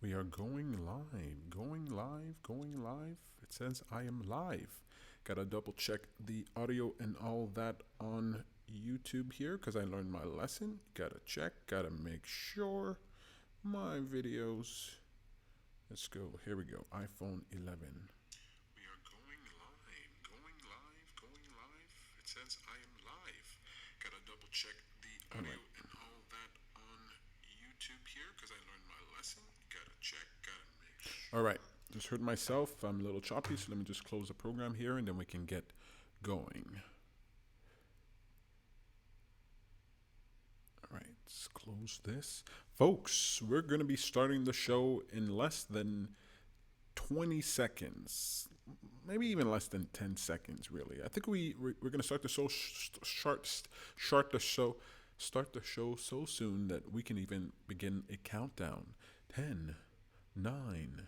We are going live, going live, going live. It says I am live. Gotta double check the audio and all that on YouTube here because I learned my lesson. Gotta check, gotta make sure my videos. Let's go. Here we go. iPhone 11. We are going live, going live, going live. It says I am live. Gotta double check the audio and all that on YouTube here because I learned my lesson. Gotta check, gotta make sure. All right. Just heard myself. I'm a little choppy, so let me just close the program here and then we can get going. All right, let's close this. Folks, we're going to be starting the show in less than 20 seconds, maybe even less than 10 seconds, really. I think we're going to start the show, start the show so soon that we can even begin a countdown. 10, 9,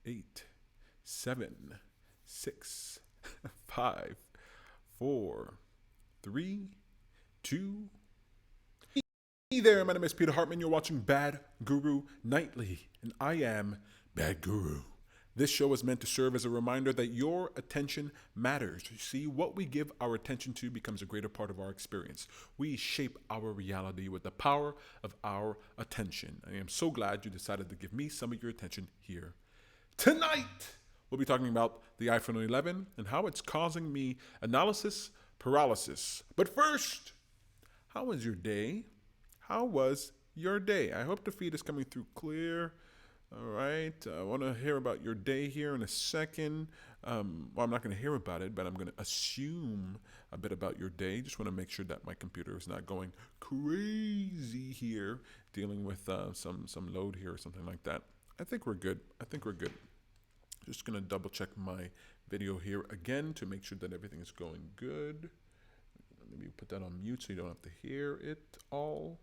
8, 7, 6, 5, 4, 3, 2. Hey there, my name is Peter Hartman. You're watching Bad Guru Nightly, and I am Bad Guru. This show is meant to serve as a reminder that your attention matters. You see, what we give our attention to becomes a greater part of our experience. We shape our reality with the power of our attention. I am so glad you decided to give me some of your attention here tonight. We'll be talking about the iPhone 11 and how it's causing me analysis paralysis. But first, how was your day? How was your day? I hope the feed is coming through clear. All right. I want to hear about your day here in a second. Well, I'm not going to hear about it, but I'm going to assume a bit about your day. Just want to make sure that my computer is not going crazy here, dealing with some load here or something like that. I think we're good. I think we're good. Just going to double check my video here again to make sure that everything is going good. Maybe put that on mute so you don't have to hear it all.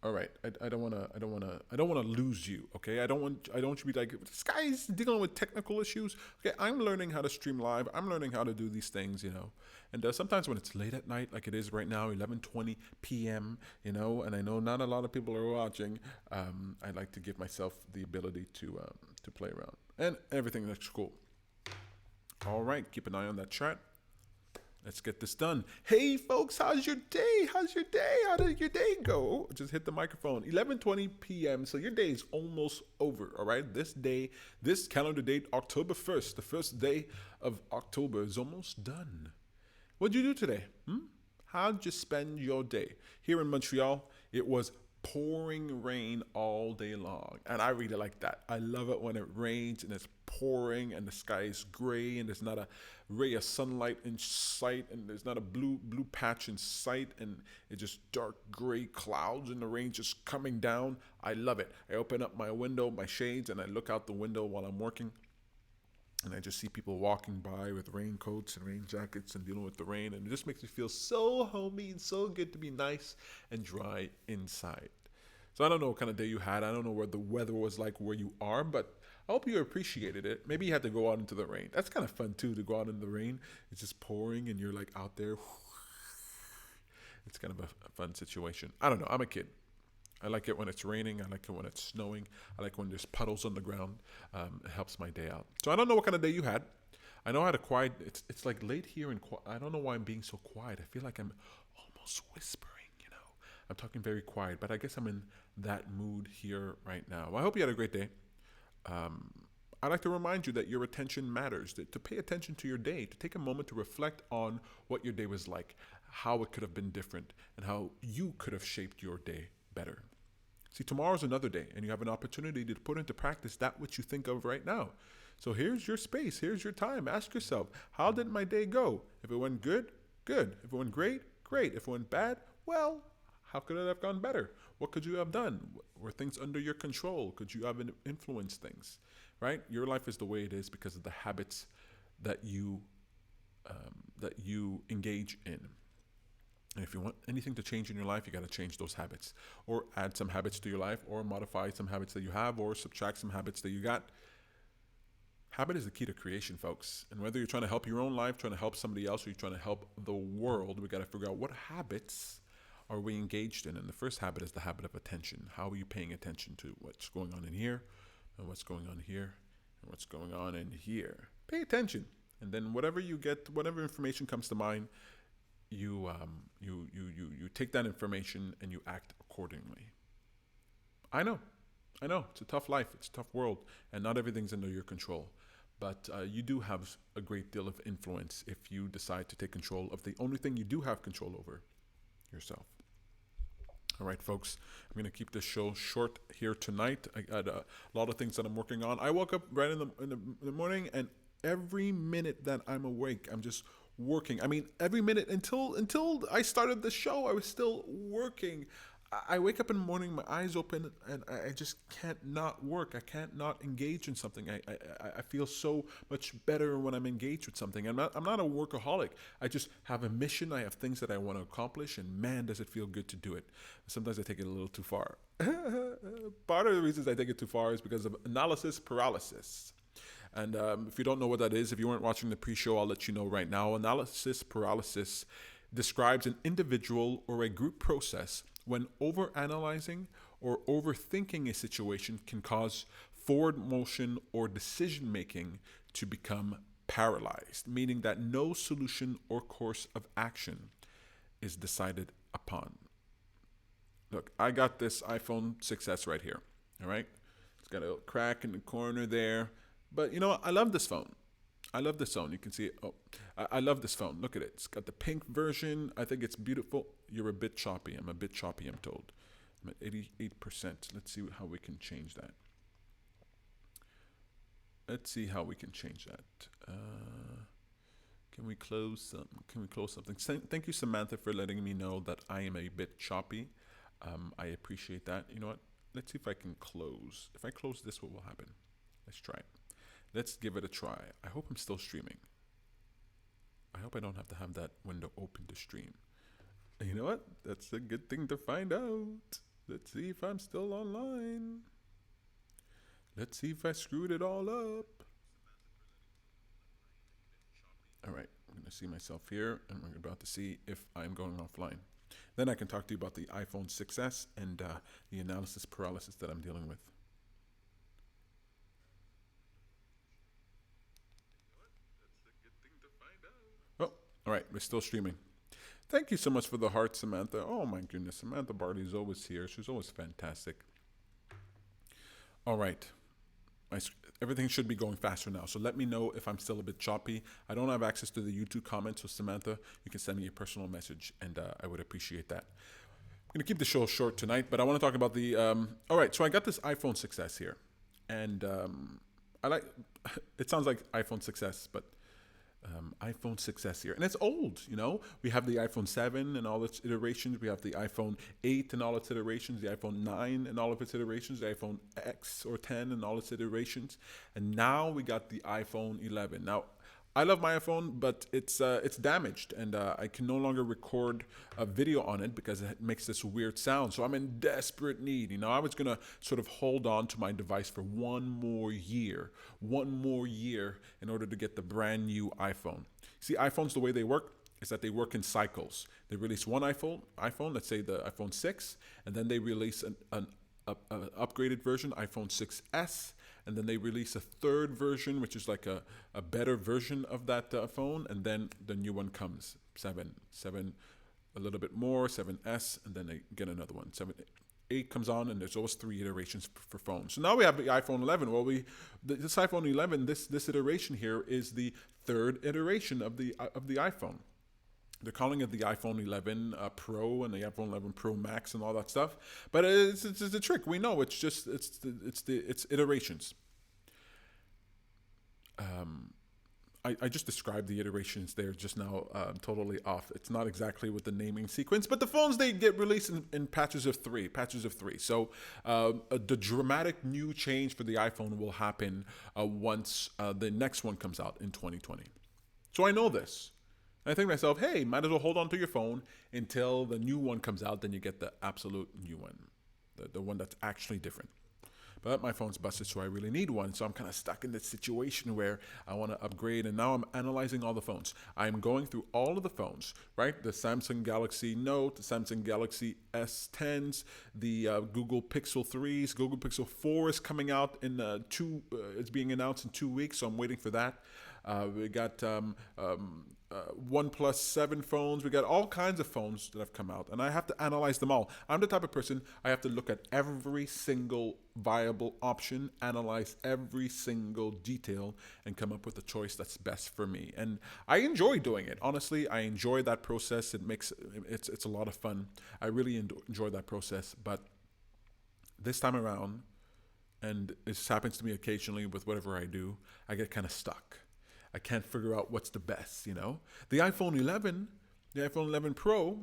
All right, I don't wanna lose you. Okay, I don't want you to be like, this guy's dealing with technical issues. Okay, I'm learning how to stream live. I'm learning how to do these things, And sometimes when it's late at night, like it is right now, 11:20 p.m., and I know not a lot of people are watching. I like to give myself the ability to play around, and everything looks cool. All right, keep an eye on that chat. Let's get this done. Hey, folks, how's your day? How's your day? How did your day go? Just hit the microphone. 11:20 p.m. So your day is almost over. All right. This calendar date, October 1st, the first day of October, is almost done. What'd you do today? How'd you spend your day? Here in Montreal, it was pouring rain all day long. And I really like that. I love it when it rains and it's pouring and the sky is gray and there's not a ray of sunlight in sight and there's not a blue patch in sight and it's just dark gray clouds and the rain just coming down. I love it. I open up my window, my shades, and I look out the window while I'm working. And I just see people walking by with raincoats and rain jackets and dealing with the rain. And it just makes me feel so homey and so good to be nice and dry inside. So I don't know what kind of day you had. I don't know what the weather was like where you are, but I hope you appreciated it. Maybe you had to go out into the rain. That's kind of fun too, to go out in the rain. It's just pouring and you're like out there. It's kind of a fun situation. I don't know. I'm a kid. I like it when it's raining. I like it when it's snowing. I like when there's puddles on the ground. It helps my day out. So I don't know what kind of day you had. I know I had a quiet. It's like late here and I don't know why I'm being so quiet. I feel like I'm almost whispering. I'm talking very quiet, but I guess I'm in that mood here right now. Well, I hope you had a great day. I'd like to remind you that your attention matters, to pay attention to your day, to take a moment to reflect on what your day was like, how it could have been different, and how you could have shaped your day better. See, tomorrow's another day, and you have an opportunity to put into practice that which you think of right now. So here's your space, here's your time. Ask yourself, how did my day go? If it went good, good. If it went great, great. If it went bad, well, how could it have gone better? What could you have done? Were things under your control? Could you have influenced things? Right? Your life is the way it is because of the habits that you engage in. And if you want anything to change in your life, you got to change those habits, or add some habits to your life, or modify some habits that you have, or subtract some habits that you got. Habit is the key to creation, folks. And whether you're trying to help your own life, trying to help somebody else, or you're trying to help the world, we got to figure out what habits are we engaged in? And the first habit is the habit of attention. How are you paying attention to what's going on in here, and what's going on here, and what's going on in here? Pay attention, and then whatever you get, whatever information comes to mind, you take that information and you act accordingly. I know, I know, it's a tough life, it's a tough world, and not everything's under your control. But you do have a great deal of influence if you decide to take control of the only thing you do have control over, yourself. All right, folks, I'm going to keep this show short here tonight. I got a lot of things that I'm working on. I woke up right in the morning, and every minute that I'm awake, I'm just working. I mean, every minute until I started the show, I was still working. I wake up in the morning, my eyes open, and I just can't not work. I can't not engage in something. I feel so much better when I'm engaged with something. I'm not a workaholic. I just have a mission. I have things that I want to accomplish, and man, does it feel good to do it. Sometimes I take it a little too far. Part of the reasons I take it too far is because of analysis paralysis. And if you don't know what that is, if you weren't watching the pre-show, I'll let you know right now. Analysis paralysis describes an individual or a group process when overanalyzing or overthinking a situation can cause forward motion or decision making to become paralyzed, meaning that no solution or course of action is decided upon. Look, I got this iPhone 6S right here, all right? It's got a crack in the corner there, but you know what? I love this phone. I love this phone. You can see it. Oh, I love this phone. Look at it. It's got the pink version. I think it's beautiful. You're a bit choppy. I'm a bit choppy, I'm told. I'm at 88%. Let's see how we can change that. Let's see how we can change that. Can we close something? Thank you, Samantha, for letting me know that I am a bit choppy. I appreciate that. You know what? Let's see if I can close. If I close this, what will happen? Let's try it. Let's give it a try. I hope I'm still streaming. I hope I don't have to have that window open to stream. And you know what? That's a good thing to find out. Let's see if I'm still online. Let's see if I screwed it all up. All right, I'm going to see myself here, and we're about to see if I'm going offline. Then I can talk to you about the iPhone 6S and the analysis paralysis that I'm dealing with. Oh, all right, we're still streaming. Thank you so much for the heart, Samantha. Oh my goodness, Samantha Barty's always here. She's always fantastic. All right, everything should be going faster now. So let me know if I'm still a bit choppy. I don't have access to the YouTube comments, so Samantha, you can send me a personal message, and I would appreciate that. I'm going to keep the show short tonight, but I want to talk about the... all right, so I got this iPhone 6S here, and I like... It sounds like iPhone 6S, but... iPhone 6S here, and it's old. You know, we have the iPhone 7 and all its iterations. We have the iPhone 8 and all its iterations, the iPhone 9 and all of its iterations, the iPhone X or 10 and all its iterations, and now we got the iPhone 11. Now, I love my iPhone, but it's damaged, and I can no longer record a video on it because it makes this weird sound. So I'm in desperate need. You know, I was gonna sort of hold on to my device for one more year in order to get the brand new iPhone. See, iPhones, the way they work is that they work in cycles. They release one iPhone, let's say the iPhone 6, and then they release an upgraded version, iPhone 6S, and then they release a third version, which is like a better version of that phone, and then the new one comes, 7, a little bit more, 7S, and then they get another one, 8 comes on, and there's always 3 iterations for phones. So now we have the iPhone 11. Well, this iPhone 11, this iteration here is the third iteration of the iPhone. They're calling it the iPhone 11 Pro and the iPhone 11 Pro Max and all that stuff, but it's a trick. We know it's iterations. I just described the iterations there just now, totally off. It's not exactly with the naming sequence, but the phones, they get released in patches of three. So the dramatic new change for the iPhone will happen once the next one comes out in 2020. So I know this. And I think to myself, hey, might as well hold on to your phone until the new one comes out, then you get the absolute new one, the one that's actually different. but my phone's busted, so I really need one. So I'm kind of stuck in this situation where I want to upgrade, and now I'm analyzing all the phones. I'm going through all of the phones, right? The Samsung Galaxy Note, the Samsung Galaxy S10s, the Google Pixel 3s, Google Pixel 4 is coming out in it's being announced in 2 weeks, so I'm waiting for that. We got OnePlus 7 phones. We got all kinds of phones that have come out, and I have to analyze them all. I'm the type of person, I have to look at every single viable option, analyze every single detail, and come up with a choice that's best for me. And I enjoy doing it. Honestly, I enjoy that process. It's a lot of fun. I really enjoy that process. But this time around, and this happens to me occasionally with whatever I do, I get kind of stuck. I can't figure out what's the best, The iPhone 11 Pro,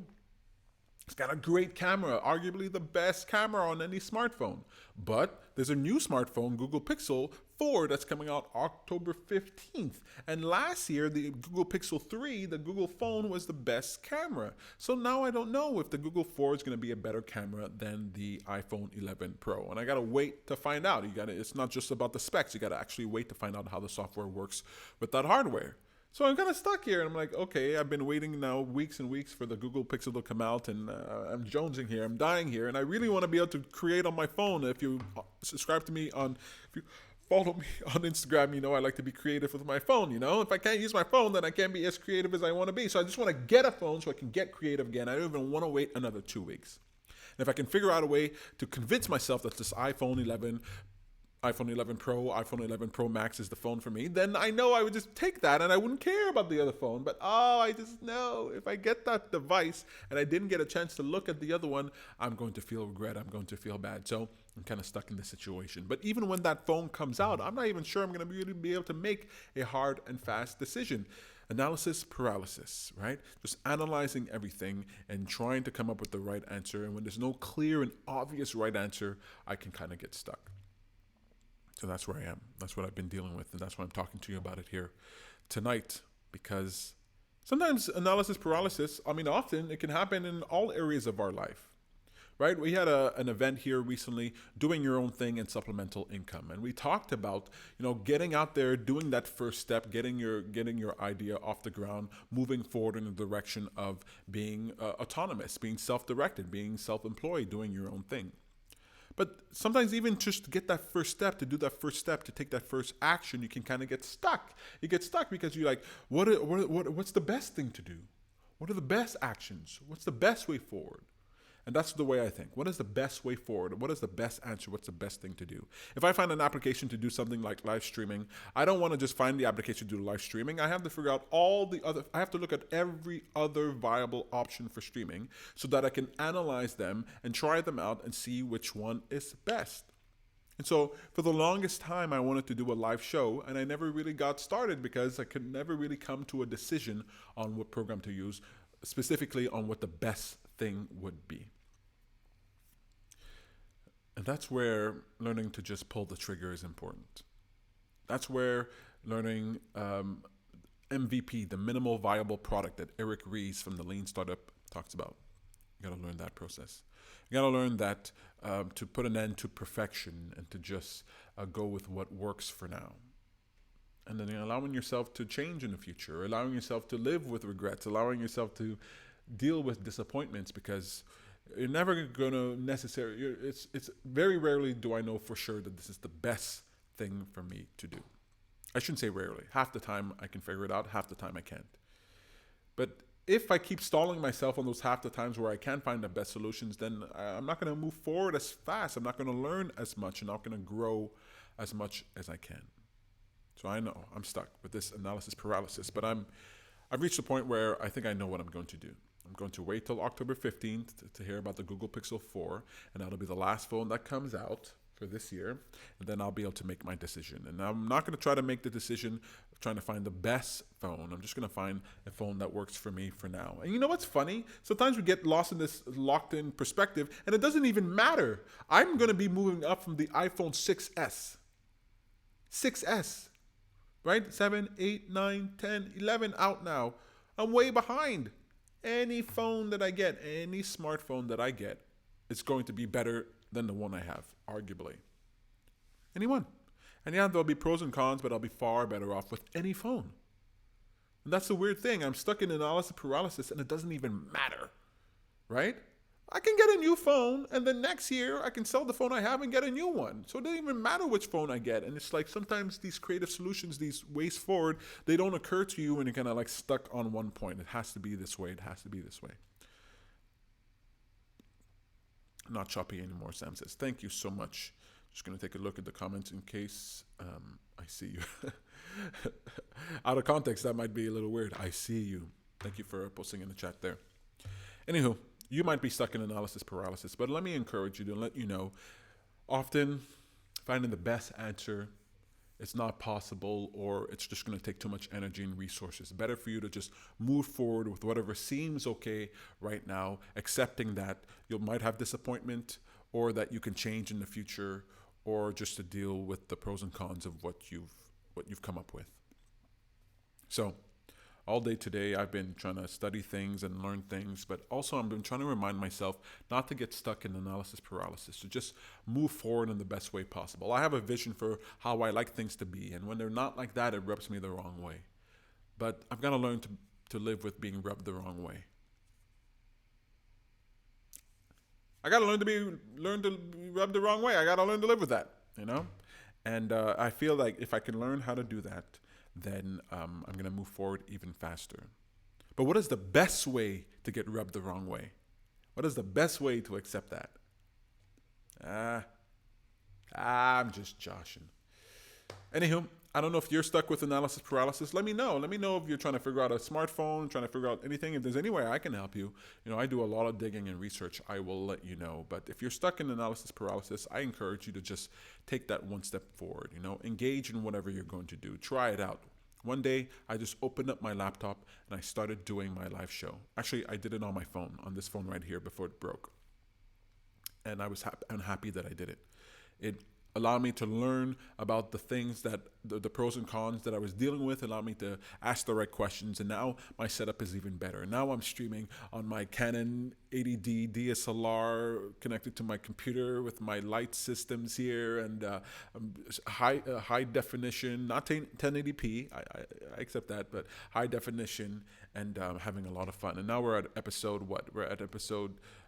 it's got a great camera, arguably the best camera on any smartphone. But there's a new smartphone, Google Pixel 4, that's coming out October 15th. And last year, the Google Pixel 3, the Google phone, was the best camera. So now I don't know if the Google 4 is going to be a better camera than the iPhone 11 Pro. And I got to wait to find out. It's not just about the specs. You got to actually wait to find out how the software works with that hardware. So I'm kind of stuck here, and I'm like, okay, I've been waiting now weeks and weeks for the Google Pixel to come out, and I'm jonesing here, I'm dying here, and I really want to be able to create on my phone. If you subscribe to me if you follow me on Instagram, I like to be creative with my phone, If I can't use my phone, then I can't be as creative as I want to be. So I just want to get a phone so I can get creative again. I don't even want to wait another 2 weeks. And if I can figure out a way to convince myself that this iPhone 11 Pro, iPhone 11 Pro Max is the phone for me, then I know I would just take that and I wouldn't care about the other phone. But I just know if I get that device and I didn't get a chance to look at the other one, I'm going to feel regret. I'm going to feel bad. So I'm kind of stuck in this situation. But even when that phone comes out, I'm not even sure I'm going to really be able to make a hard and fast decision. Analysis paralysis, right? Just analyzing everything and trying to come up with the right answer. And when there's no clear and obvious right answer, I can kind of get stuck. So that's where I am. That's what I've been dealing with, and that's why I'm talking to you about it here tonight, because sometimes analysis paralysis, often it can happen in all areas of our life, right? We had an event here recently, doing your own thing and supplemental income. And we talked about, getting out there, doing that first step, getting your idea off the ground, moving forward in the direction of being autonomous, being self-directed, being self-employed, doing your own thing. But sometimes even just to get that first step, to do that first step, to take that first action, you can kind of get stuck. You get stuck because you're like, what's the best thing to do? What are the best actions? What's the best way forward? And that's the way I think. What is the best way forward? What is the best answer? What's the best thing to do? If I find an application to do something like live streaming, I don't want to just find the application to do live streaming. I have to figure out I have to look at every other viable option for streaming so that I can analyze them and try them out and see which one is best. And so for the longest time, I wanted to do a live show, and I never really got started because I could never really come to a decision on what program to use, specifically on what the best thing would be. And that's where learning to just pull the trigger is important. That's where learning MVP, the minimal viable product that Eric Ries from the Lean Startup talks about. You got to learn that process. You got to learn that to put an end to perfection and to just go with what works for now. And then allowing yourself to change in the future, allowing yourself to live with regrets, allowing yourself to deal with disappointments, because you're never going to necessarily, it's very rarely do I know for sure that this is the best thing for me to do. I shouldn't say rarely. Half the time I can figure it out, half the time I can't. But if I keep stalling myself on those half the times where I can't find the best solutions, then I'm not going to move forward as fast. I'm not going to learn as much. I'm not going to grow as much as I can. So I know I'm stuck with this analysis paralysis, but I've reached a point where I think I know what I'm going to do. I'm going to wait till October 15th to hear about the Google Pixel 4, and that'll be the last phone that comes out for this year, and then I'll be able to make my decision. And I'm not going to try to make the decision of trying to find the best phone. I'm just going to find a phone that works for me for now. And you know what's funny? Sometimes we get lost in this locked-in perspective, and it doesn't even matter. I'm going to be moving up from the iPhone 6S, right? 7, 8, 9, 10, 11 out now. I'm way behind. Any phone that I get, any smartphone that I get, it's going to be better than the one I have, arguably. Anyone. And yeah, there'll be pros and cons, but I'll be far better off with any phone. And that's the weird thing. I'm stuck in analysis paralysis and it doesn't even matter, right? I can get a new phone and then next year I can sell the phone I have and get a new one. So it doesn't even matter which phone I get. And it's like sometimes these creative solutions, these ways forward, they don't occur to you and you're kind of like stuck on one point. It has to be this way. It has to be this way. Not choppy anymore, Sam says. Thank you so much. Just going to take a look at the comments in case I see you. Out of context, that might be a little weird. I see you. Thank you for posting in the chat there. Anywho, you might be stuck in analysis paralysis, but let me encourage you to let you know, often finding the best answer, it's not possible, or it's just going to take too much energy and resources. Better for you to just move forward with whatever seems okay right now, accepting that you might have disappointment or that you can change in the future, or just to deal with the pros and cons of what you've come up with. So all day today, I've been trying to study things and learn things, but also I've been trying to remind myself not to get stuck in analysis paralysis, to just move forward in the best way possible. I have a vision for how I like things to be, and when they're not like that, it rubs me the wrong way. But I've got to learn to live with being rubbed the wrong way. I got to learn to be rubbed the wrong way. I got to learn to live with that, you know? And I feel like if I can learn how to do that, then I'm going to move forward even faster. But what is the best way to get rubbed the wrong way? What is the best way to accept that? I'm just joshing. Anywho, I don't know if you're stuck with analysis paralysis. Let me know. Let me know if you're trying to figure out a smartphone, trying to figure out anything. If there's any way I can help you, I do a lot of digging and research. I will let you know. But if you're stuck in analysis paralysis, I encourage you to just take that one step forward. Engage in whatever you're going to do. Try it out. One day, I just opened up my laptop and I started doing my live show. Actually, I did it on my phone, on this phone right here before it broke. And I'm happy that I did it. It allowed me to learn about the things that the pros and cons that I was dealing with, allowed me to ask the right questions. And now my setup is even better. Now I'm streaming on my Canon 80D DSLR connected to my computer with my light systems here and high definition, not 1080p. I accept that, but high definition, and having a lot of fun. And now we're at episode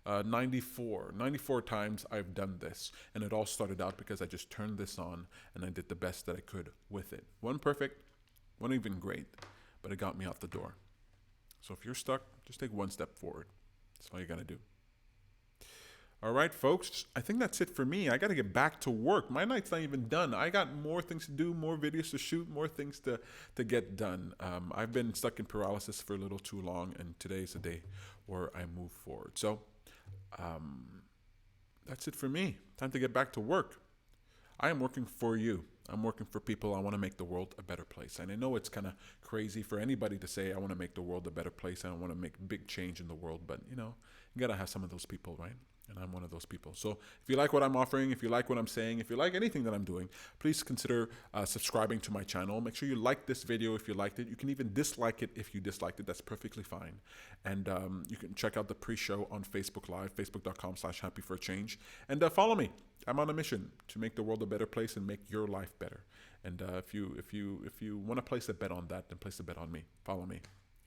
94. 94 times I've done this. And it all started out because I just turned this on and I did the best that I could with it. Wasn't perfect, wasn't even great, but it got me out the door. So if you're stuck, just take one step forward. That's all you got to do. All right, folks, I think that's it for me. I got to get back to work. My night's not even done. I got more things to do, more videos to shoot, more things to get done. I've been stuck in paralysis for a little too long, and today's the day where I move forward. So that's it for me. Time to get back to work. I am working for you. I'm working for people. I want to make the world a better place. And I know it's kind of crazy for anybody to say, I want to make the world a better place. I don't want to make big change in the world. But, you got to have some of those people, right? And I'm one of those people. So if you like what I'm offering, if you like what I'm saying, if you like anything that I'm doing, please consider subscribing to my channel. Make sure you like this video if you liked it. You can even dislike it if you disliked it. That's perfectly fine. And you can check out the pre-show on Facebook Live, facebook.com/happyforachange. And follow me. I'm on a mission to make the world a better place and make your life better. And if you want to place a bet on that, then place a bet on me. Follow me.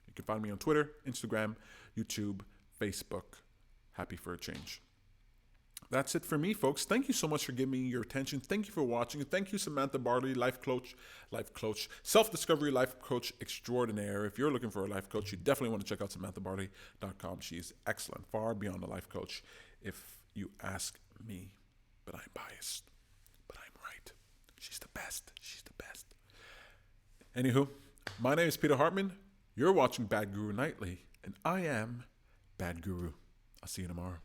You can find me on Twitter, Instagram, YouTube, Facebook. Happy for a Change. That's it for me, folks. Thank you so much for giving me your attention. Thank you for watching. Thank you, Samantha Barley, life coach, self-discovery life coach extraordinaire. If you're looking for a life coach, you definitely want to check out SamanthaBarley.com. She's excellent, far beyond a life coach, if you ask me. But I'm biased. But I'm right. She's the best. She's the best. Anywho, my name is Peter Hartman. You're watching Bad Guru Nightly, and I am Bad Guru. I'll see you tomorrow.